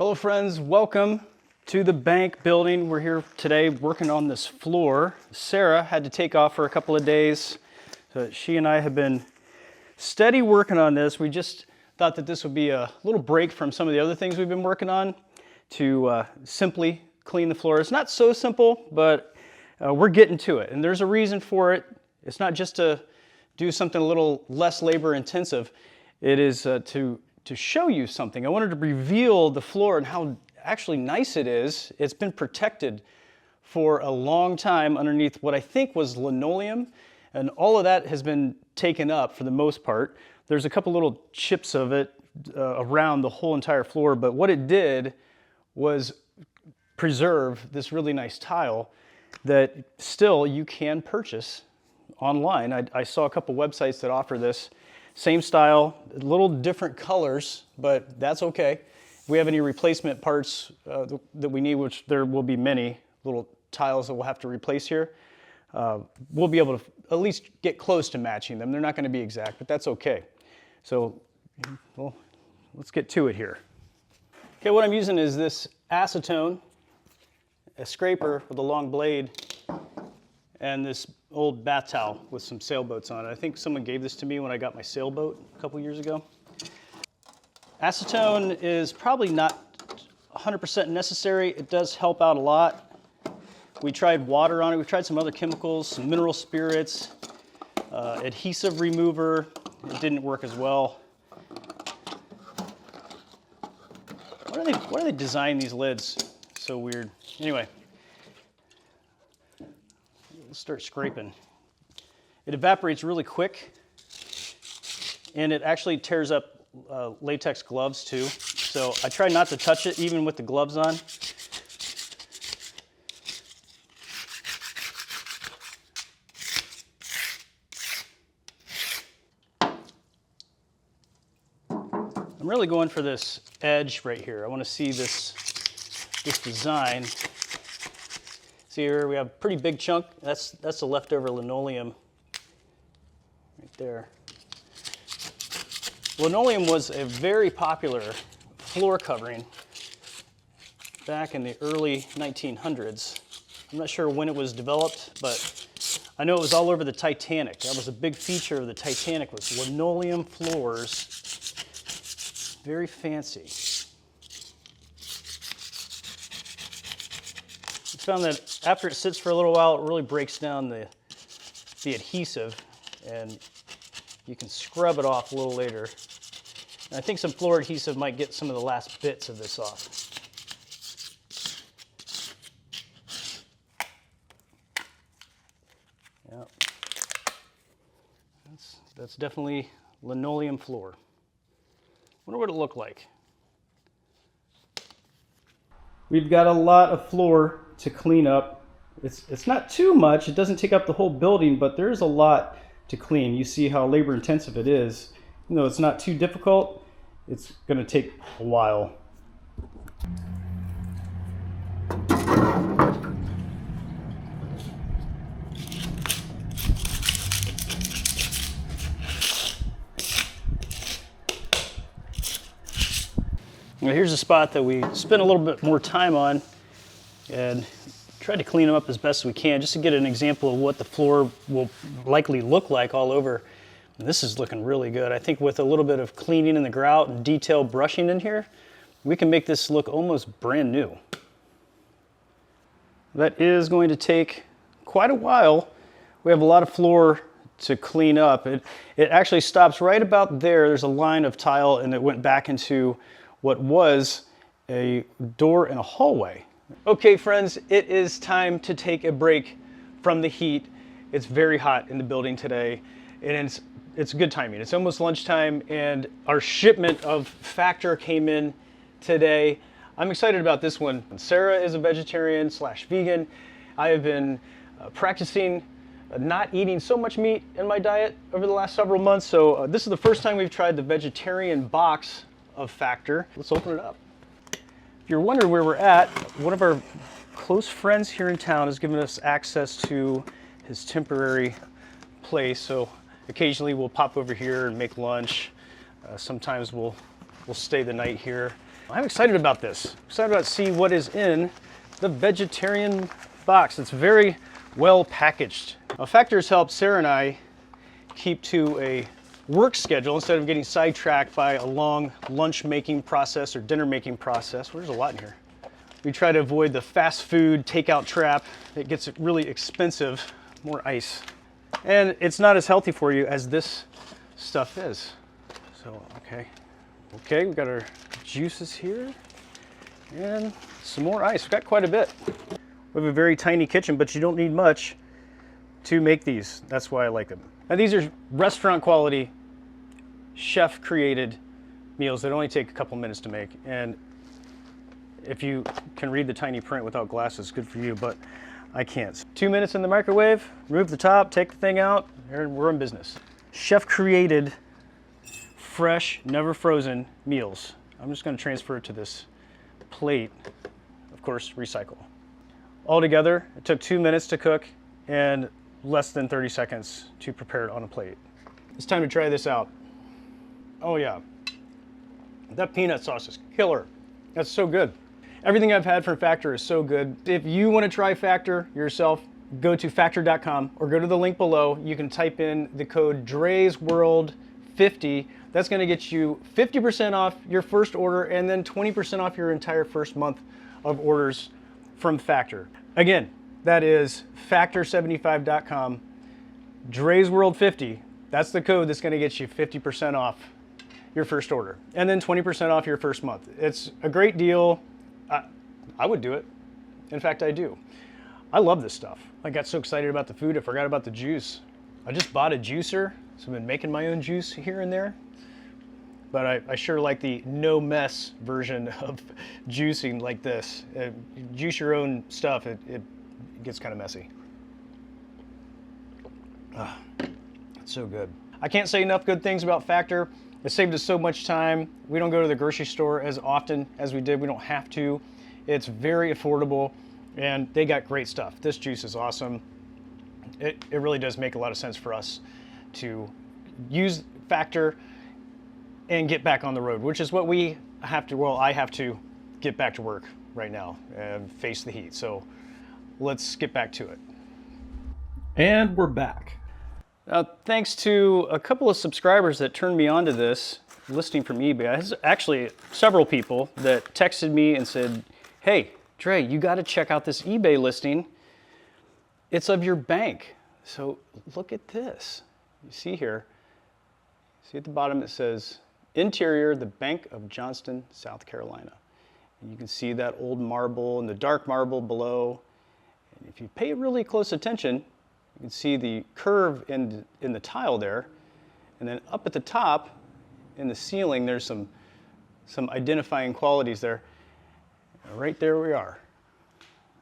Hello friends, welcome to the bank building. We're here today working on this floor. Sarah had to take off for a couple of days. So she and I have been steady working on this. We just thought that this would be a little break from some of the other things we've been working on to simply clean the floor. It's not so simple, but we're getting to it. And there's a reason for it. It's not just to do something a little less labor intensive. It is to show you something. I wanted to reveal the floor and how actually nice it is. It's been protected for a long time underneath what I think was linoleum, and all of that has been taken up for the most part. There's a couple little chips of it around the whole entire floor, but what it did was preserve this really nice tile that still you can purchase online. I saw a couple websites that offer this. Same style, a little different colors, but that's okay. If we have any replacement parts that we need, which there will be many little tiles that we'll have to replace here, we'll be able to at least get close to matching them. They're not going to be exact, but that's okay. So, well, let's get to it here. Okay, what I'm using is this acetone, a scraper with a long blade, and this old bath towel with some sailboats on it. I think someone gave this to me when I got my sailboat a couple years ago. Acetone is probably not 100% necessary. It does help out a lot. We tried water on it. We tried some other chemicals, some mineral spirits, adhesive remover. It didn't work as well. Why do they design these lids so weird? Anyway. Let's start scraping. It evaporates really quick, and it actually tears up latex gloves too. So I try not to touch it even with the gloves on. I'm really going for this edge right here. I want to see this design. See here, we have a pretty big chunk. That's the leftover linoleum right there. Linoleum was a very popular floor covering back in the early 1900s. I'm not sure when it was developed, but I know it was all over the Titanic. That was a big feature of the Titanic, was linoleum floors. Very fancy. Found that after it sits for a little while, it really breaks down the adhesive, and you can scrub it off a little later. And I think some floor adhesive might get some of the last bits of this off. Yeah, that's definitely linoleum floor. Wonder what it looked like. We've got a lot of floor to clean up. It's not too much. It doesn't take up the whole building, but there's a lot to clean. You see how labor intensive it is. Even though it's not too difficult, it's going to take a while. Now here's a spot that we spent a little bit more time on and tried to clean them up as best we can just to get an example of what the floor will likely look like all over. And this is looking really good. I think with a little bit of cleaning in the grout and detail brushing in here, we can make this look almost brand new. That is going to take quite a while. We have a lot of floor to clean up. It actually stops right about there. There's a line of tile, and it went back into what was a door and a hallway. Okay friends, it is time to take a break from the heat. It's very hot in the building today, and it's good timing. It's almost lunchtime, and our shipment of Factor came in today. I'm excited about this one. Sarah is a vegetarian / vegan. I have been practicing not eating so much meat in my diet over the last several months, so this is the first time we've tried the vegetarian box of Factor. Let's open it up. If you're wondering where we're at, one of our close friends here in town has given us access to his temporary place, so occasionally we'll pop over here and make lunch. Sometimes we'll stay the night here. I'm excited about this. Excited about seeing what is in the vegetarian box. It's very well packaged. Now, Factor's helped Sarah and I keep to a work schedule instead of getting sidetracked by a long lunch making process or dinner making process. Well, there's a lot in here. We try to avoid the fast food takeout trap. It gets really expensive. More ice. And it's not as healthy for you as this stuff is. So, okay, we've got our juices here and some more ice. We've got quite a bit. We have a very tiny kitchen, but you don't need much to make these. That's why I like them. Now, these are restaurant quality, chef created meals that only take a couple minutes to make. And if you can read the tiny print without glasses, good for you, but I can't. 2 minutes in the microwave, remove the top, take the thing out, and we're in business. Chef created, fresh, never frozen meals. I'm just gonna transfer it to this plate. Of course, recycle. Altogether, it took 2 minutes to cook and less than 30 seconds to prepare it on a plate. It's time to try this out. Oh yeah, that peanut sauce is killer. That's so good. Everything I've had from Factor is so good. If you want to try Factor yourself, go to factor.com or go to the link below. You can type in the code Dre'sWorld50. That's going to get you 50% off your first order and then 20% off your entire first month of orders from Factor. Again, that is factor75.com, Dre'sWorld50. That's the code that's going to get you 50% off your first order and then 20% off your first month. It's a great deal. I would do it. In fact, I do. I love this stuff. I got so excited about the food, I forgot about the juice. I just bought a juicer, so I've been making my own juice here and there. But I sure like the no mess version of juicing like this. Juice your own stuff, it gets kind of messy. It's so good. I can't say enough good things about Factor. It saved us so much time. We don't go to the grocery store as often as we did. We don't have to. It's very affordable, and they got great stuff. This juice is awesome. It really does make a lot of sense for us to use Factor and get back on the road, which is what we have to, well, I have to get back to work right now and face the heat. So let's get back to it. And we're back. Thanks to a couple of subscribers that turned me onto this listing from eBay. There's actually several people that texted me and said, hey, Dre, you got to check out this eBay listing. It's of your bank. So look at this. You see here, see at the bottom it says, Interior, the Bank of Johnston, South Carolina. And you can see that old marble and the dark marble below. And if you pay really close attention, you can see the curve in the tile there. And then up at the top in the ceiling, there's some identifying qualities there. And right there we are.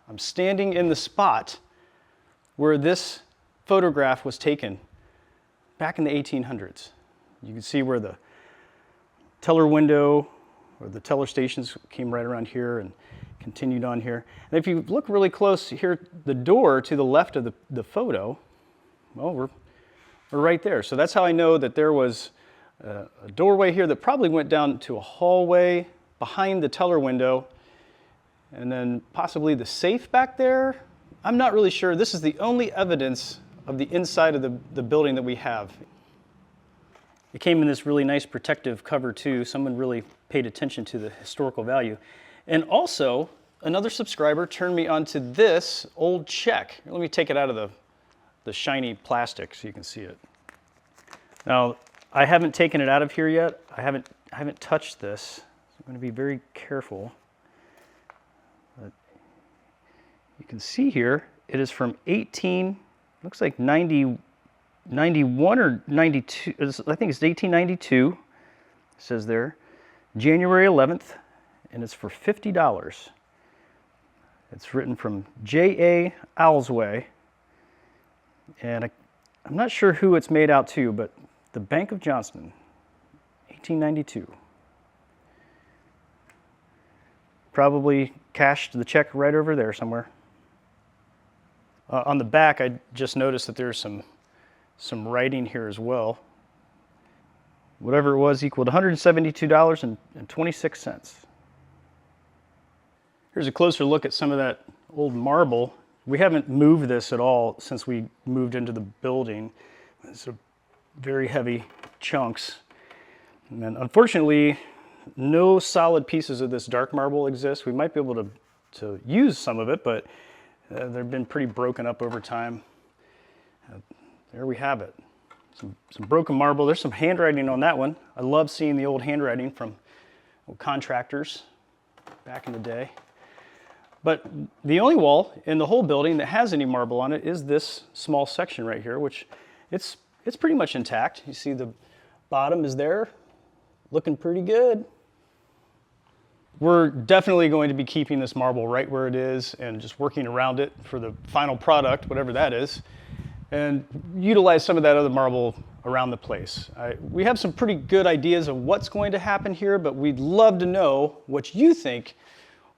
I'm standing in the spot where this photograph was taken back in the 1800s. You can see where the teller window or the teller stations came right around here and continued on here. And if you look really close here, the door to the left of the photo, well, we're right there. So that's how I know that there was a doorway here that probably went down to a hallway behind the teller window, and then possibly the safe back there. I'm not really sure. This is the only evidence of the inside of the building that we have. It came in this really nice protective cover too. Someone really paid attention to the historical value. And also, another subscriber turned me onto this old check. Let me take it out of the shiny plastic so you can see it. Now, I haven't taken it out of here yet. I haven't touched this. I'm going to be very careful. But you can see here, it is from looks like 91 or 92, I think it's 1892, it says there, January 11th, and it's for $50. It's written from J.A. Owlsway, and I'm not sure who it's made out to, but the Bank of Johnston, 1892. Probably cashed the check right over there somewhere. On the back, I just noticed that there's some writing here as well. Whatever it was equaled $172.26. Here's a closer look at some of that old marble. We haven't moved this at all since we moved into the building. It's a very heavy chunks. And then unfortunately, no solid pieces of this dark marble exist. We might be able to use some of it, but they've been pretty broken up over time. There we have it. Some broken marble. There's some handwriting on that one. I love seeing the old handwriting from contractors back in the day. But the only wall in the whole building that has any marble on it is this small section right here, which it's pretty much intact. You see the bottom is there, looking pretty good. We're definitely going to be keeping this marble right where it is and just working around it for the final product, whatever that is, and utilize some of that other marble around the place. We have some pretty good ideas of what's going to happen here, but we'd love to know what you think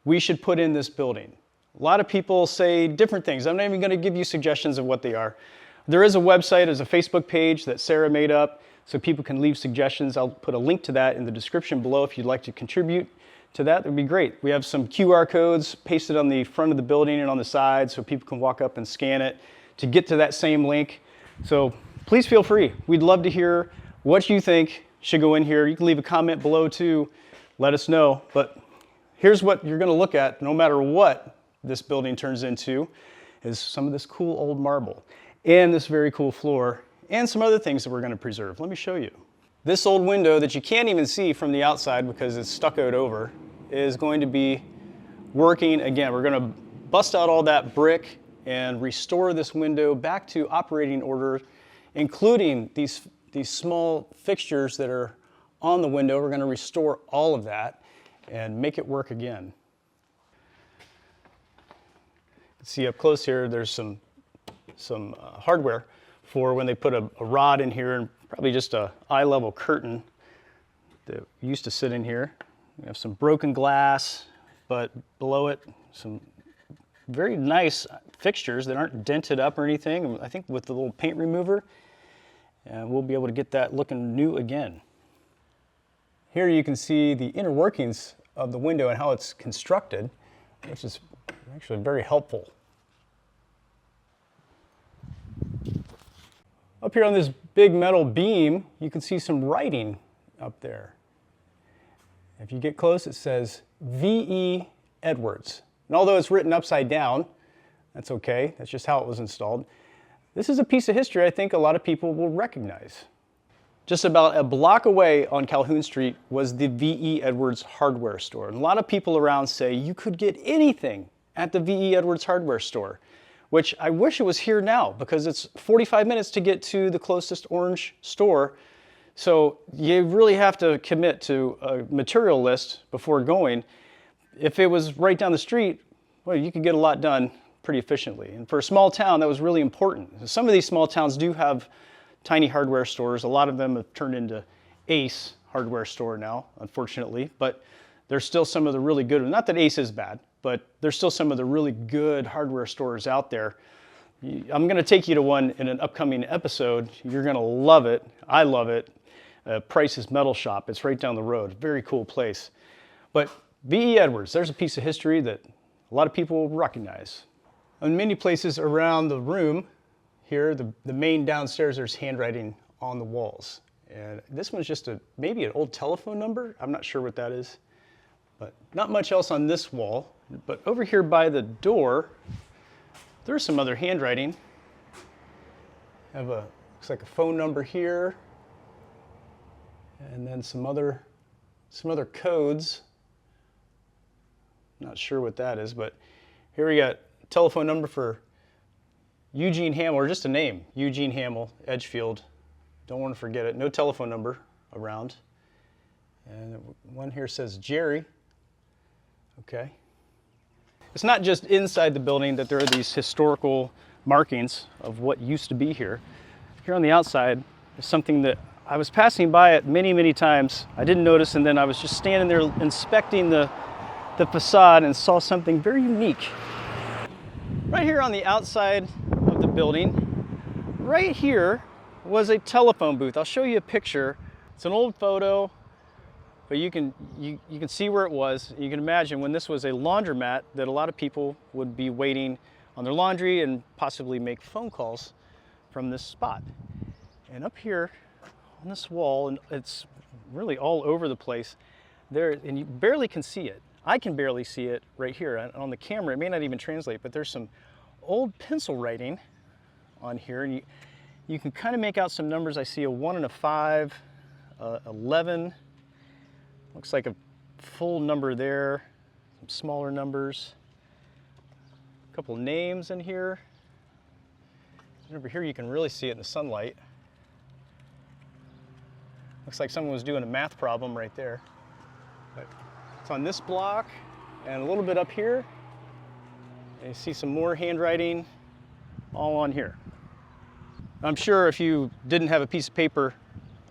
we should put in this building. A lot of people say different things. I'm not even going to give you suggestions of what they are. There is a website, there's a Facebook page that Sarah made up so people can leave suggestions. I'll put a link to that in the description below if you'd like to contribute to that. That would be great. We have some QR codes pasted on the front of the building and on the side so people can walk up and scan it to get to that same link. So please feel free. We'd love to hear what you think should go in here. You can leave a comment below too. Let us know. But here's what you're going to look at no matter what this building turns into is some of this cool old marble and this very cool floor and some other things that we're going to preserve. Let me show you. This old window that you can't even see from the outside because it's stuccoed over is going to be working again. We're going to bust out all that brick and restore this window back to operating order, including these small fixtures that are on the window. We're going to restore all of that and make it work again. You can see up close here, there's some hardware for when they put a rod in here and probably just a eye-level curtain that used to sit in here. We have some broken glass, but below it, some very nice fixtures that aren't dented up or anything. I think with the little paint remover, we'll be able to get that looking new again. Here you can see the inner workings of the window and how it's constructed, which is actually very helpful. Up here on this big metal beam, you can see some writing up there. If you get close, it says V.E. Edwards. And although it's written upside down, that's okay. That's just how it was installed. This is a piece of history I think a lot of people will recognize. Just about a block away on Calhoun Street was the V.E. Edwards hardware store. And a lot of people around say you could get anything at the V.E. Edwards hardware store, which I wish it was here now because it's 45 minutes to get to the closest orange store. So you really have to commit to a material list before going. If it was right down the street, well, you could get a lot done pretty efficiently. And for a small town, that was really important. Some of these small towns do have tiny hardware stores. A lot of them have turned into Ace hardware store now, unfortunately, but there's still some of the really good ones. Not that Ace is bad, but there's still some of the really good hardware stores out there. I'm going to take you to one in an upcoming episode. You're going to love it. I love it. Price's Metal Shop. It's right down the road. Very cool place. But V.E. Edwards, there's a piece of history that a lot of people will recognize. In many places around the room here, the main downstairs, there's handwriting on the walls. And this one's just maybe an old telephone number. I'm not sure what that is. But not much else on this wall. But over here by the door, there's some other handwriting. Looks like a phone number here. And then some other codes. Not sure what that is, but here we got a telephone number for Eugene Hamill, or just a name, Eugene Hamill, Edgefield. Don't want to forget it. No telephone number around. And one here says Jerry. Okay. It's not just inside the building that there are these historical markings of what used to be here. Here on the outside is something that I was passing by it many, many times. I didn't notice, and then I was just standing there inspecting the facade and saw something very unique. Right here on the outside of the building, right here was a telephone booth. I'll show you a picture. It's an old photo, but you can see where it was. You can imagine when this was a laundromat that a lot of people would be waiting on their laundry and possibly make phone calls from this spot. And up here on this wall, and it's really all over the place there, and you barely can see it. I can barely see it right here on the camera. It may not even translate, but there's some old pencil writing on here, and you can kind of make out some numbers. I see a 1 and a 5, 11. Looks like a full number there. Some smaller numbers. A couple names in here. And over here you can really see it in the sunlight. Looks like someone was doing a math problem right there. But it's on this block and a little bit up here. And you see some more handwriting all on here. I'm sure if you didn't have a piece of paper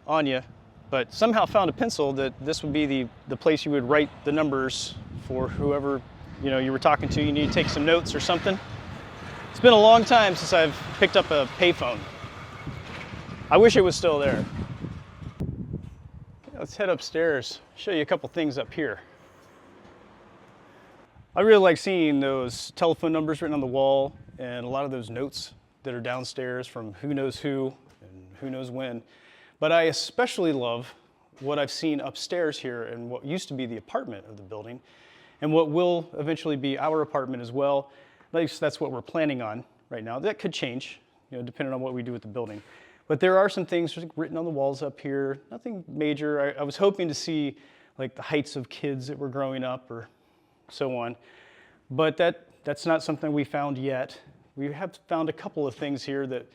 on you, but somehow found a pencil, that this would be the place you would write the numbers for whoever you were talking to. You need to take some notes or something. It's been a long time since I've picked up a payphone. I wish it was still there. Let's head upstairs, show you a couple things up here. I really like seeing those telephone numbers written on the wall and a lot of those notes that are downstairs from who knows who and who knows when. But I especially love what I've seen upstairs here and what used to be the apartment of the building and what will eventually be our apartment as well. At least that's what we're planning on right now. That could change, depending on what we do with the building. But there are some things written on the walls up here, nothing major. I was hoping to see like the heights of kids that were growing up or so on. But that's not something we found yet. We have found a couple of things here that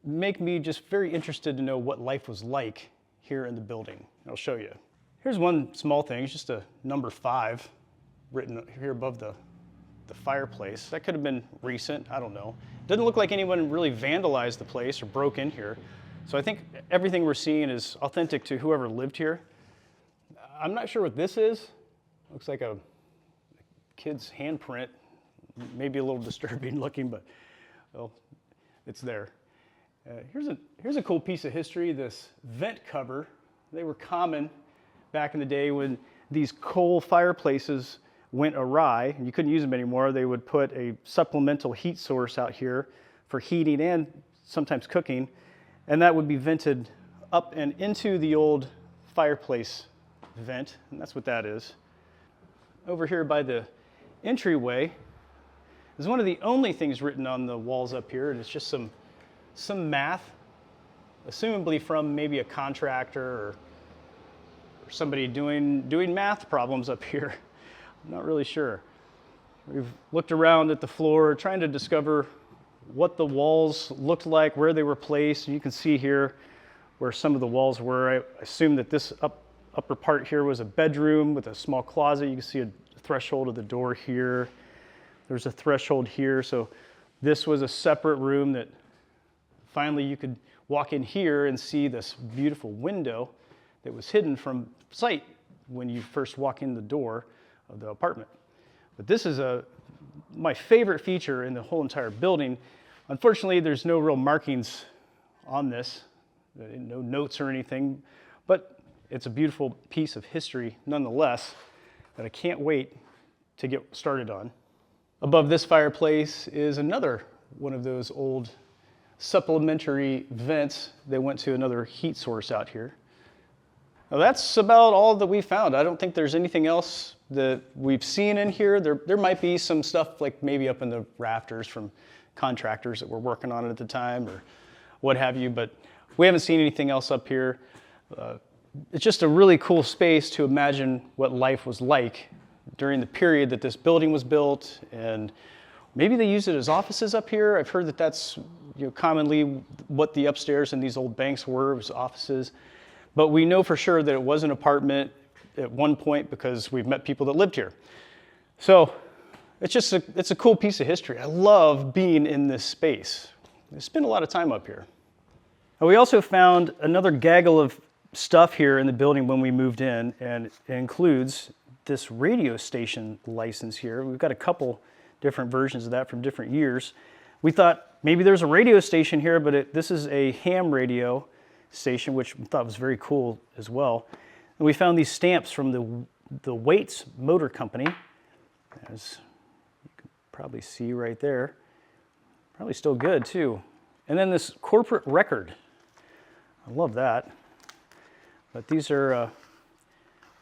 make me just very interested to know what life was like here in the building. I'll show you. Here's one small thing. It's just a number 5 written here above the fireplace. That could have been recent, I don't know. Doesn't look like anyone really vandalized the place or broke in here. So I think everything we're seeing is authentic to whoever lived here. I'm not sure what this is. Looks like a kid's handprint. Maybe a little disturbing looking, but well, it's there. Here's a cool piece of history, this vent cover. They were common back in the day when these coal fireplaces went awry and you couldn't use them anymore. They would put a supplemental heat source out here for heating and sometimes cooking, and that would be vented up and into the old fireplace vent, and that's what that is. Over here by the entryway is one of the only things written on the walls up here, and it's just some math, assumably from maybe a contractor or somebody doing math problems up here. I'm not really sure. We've looked around at the floor trying to discover what the walls looked like, where they were placed. And you can see here where some of the walls were. I assume that this upper part here was a bedroom with a small closet. You can see a threshold of the door here. There's a threshold here. So this was a separate room that finally you could walk in here and see this beautiful window that was hidden from sight when you first walk in the door of the apartment. But this is my favorite feature in the whole entire building. Unfortunately, there's no real markings on this, no notes or anything, but it's a beautiful piece of history nonetheless that I can't wait to get started on. Above this fireplace is another one of those old supplementary vents. They went to another heat source out here. Now that's about all that we found. I don't think there's anything else that we've seen in here. There might be some stuff like maybe up in the rafters from contractors that were working on it at the time or what have you, but we haven't seen anything else up here. It's just a really cool space to imagine what life was like during the period that this building was built, and maybe they used it as offices up here. I've heard that that's commonly what the upstairs in these old banks were, was offices. But we know for sure that it was an apartment at one point because we've met people that lived here. So it's a cool piece of history. I love being in this space. I spend a lot of time up here. We also found another gaggle of stuff here in the building when we moved in, and it includes this radio station license here. We've got a couple different versions of that from different years. We thought maybe there's a radio station here, but this is a ham radio station, which we thought was very cool as well. And we found these stamps from the Waits Motor Company, as you can probably see right there. Probably still good too. And then this corporate record. I love that. But these are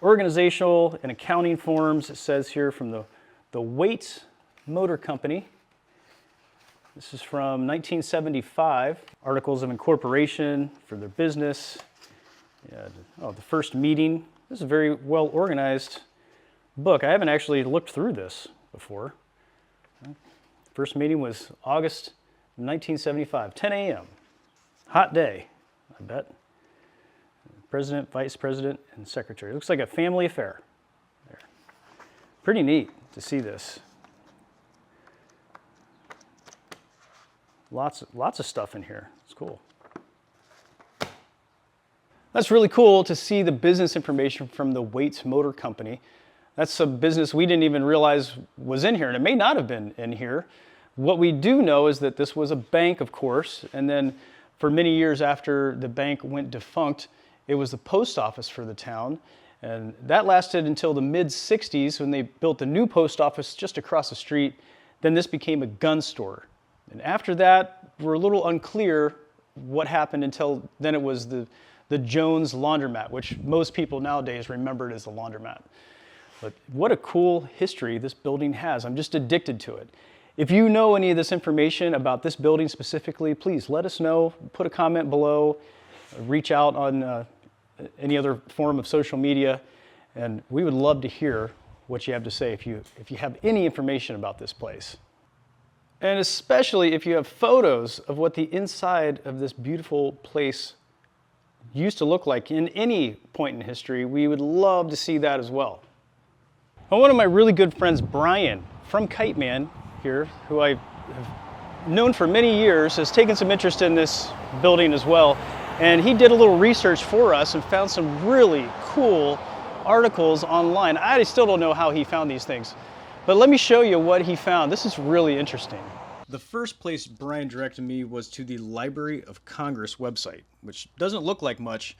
organizational and accounting forms, it says here, from the Waits Motor Company. This is from 1975. Articles of incorporation for their business. The first meeting. This is a very well organized book. I haven't actually looked through this before. First meeting was August 1975, 10 a.m. Hot day, I bet. President, vice president, and secretary. It looks like a family affair. There. Pretty neat to see this. Lots of stuff in here. It's cool. That's really cool to see the business information from the Waits Motor Company. That's a business we didn't even realize was in here, and it may not have been in here. What we do know is that this was a bank, of course, and then for many years after the bank went defunct, it was the post office for the town, and that lasted until the mid-60s when they built the new post office just across the street. Then this became a gun store. And after that, we're a little unclear what happened until then. It was the Jones laundromat, which most people nowadays remembered as a laundromat. But what a cool history this building has. I'm just addicted to it. If you know any of this information about this building specifically, please let us know. Put a comment below. Reach out on any other form of social media. And we would love to hear what you have to say if you have any information about this place. And especially if you have photos of what the inside of this beautiful place used to look like in any point in history, we would love to see that as well. Well, one of my really good friends, Brian, from Kite Man here, who I have known for many years, has taken some interest in this building as well. And he did a little research for us and found some really cool articles online. I still don't know how he found these things, but let me show you what he found. This is really interesting. The first place Brian directed me was to the Library of Congress website, which doesn't look like much,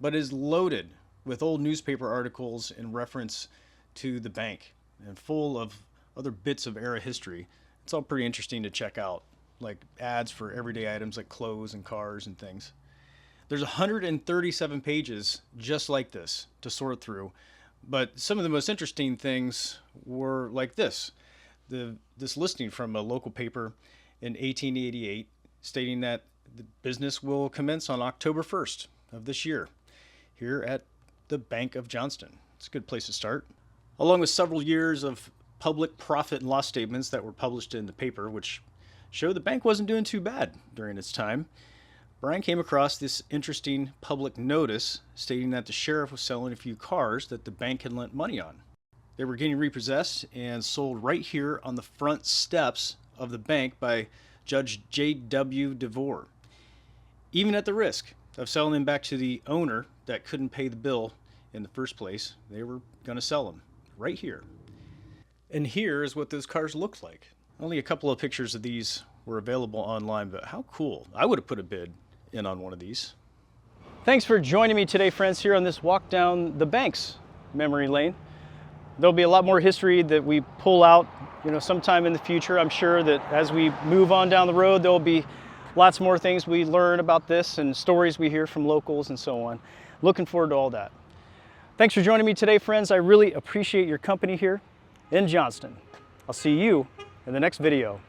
but is loaded with old newspaper articles in reference to the bank and full of other bits of era history. It's all pretty interesting to check out, like ads for everyday items like clothes and cars and things. There's 137 pages just like this to sort through, but some of the most interesting things were like this. This listing from a local paper in 1888 stating that the business will commence on October 1st of this year here at the Bank of Johnston. It's a good place to start. Along with several years of public profit and loss statements that were published in the paper, which show the bank wasn't doing too bad during its time, Brian came across this interesting public notice stating that the sheriff was selling a few cars that the bank had lent money on. They were getting repossessed and sold right here on the front steps of the bank by Judge J.W. DeVore. Even at the risk of selling them back to the owner that couldn't pay the bill in the first place, they were going to sell them right here. And here is what those cars looked like. Only a couple of pictures of these were available online, but how cool. I would have put a bid in on one of these. Thanks for joining me today, friends, here on this walk down the bank's memory lane. There'll be a lot more history that we pull out, sometime in the future. I'm sure that as we move on down the road, there'll be lots more things we learn about this and stories we hear from locals and so on. Looking forward to all that. Thanks for joining me today, friends. I really appreciate your company here in Johnston. I'll see you in the next video.